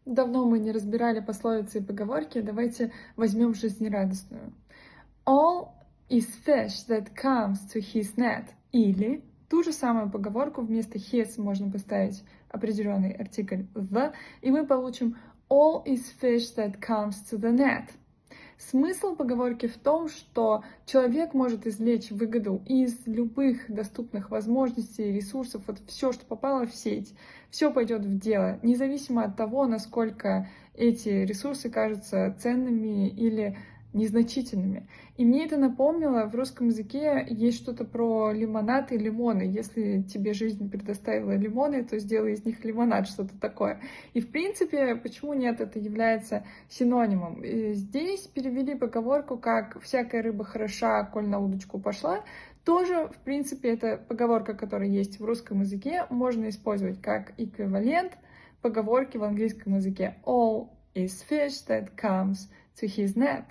Давно мы не разбирали пословицы и поговорки, давайте возьмем жизнерадостную. All is fish that comes to his net. Или ту же самую поговорку вместо his можно поставить определенный артикль the, и мы получим all is fish that comes to the net. Смысл поговорки в том, что человек может извлечь выгоду из любых доступных возможностей, ресурсов, вот все, что попало в сеть, все пойдет в дело, независимо от того, насколько эти ресурсы кажутся ценными или незначительными. И мне это напомнило, в русском языке есть что-то про лимонад и лимоны. Если тебе жизнь предоставила лимоны, то сделай из них лимонад, что-то такое. И в принципе, почему нет, это является синонимом. И здесь перевели поговорку как «всякая рыба хороша, коль на удочку пошла». Тоже, в принципе, это поговорка, которая есть в русском языке, можно использовать как эквивалент поговорки в английском языке. All is fish that comes to his net.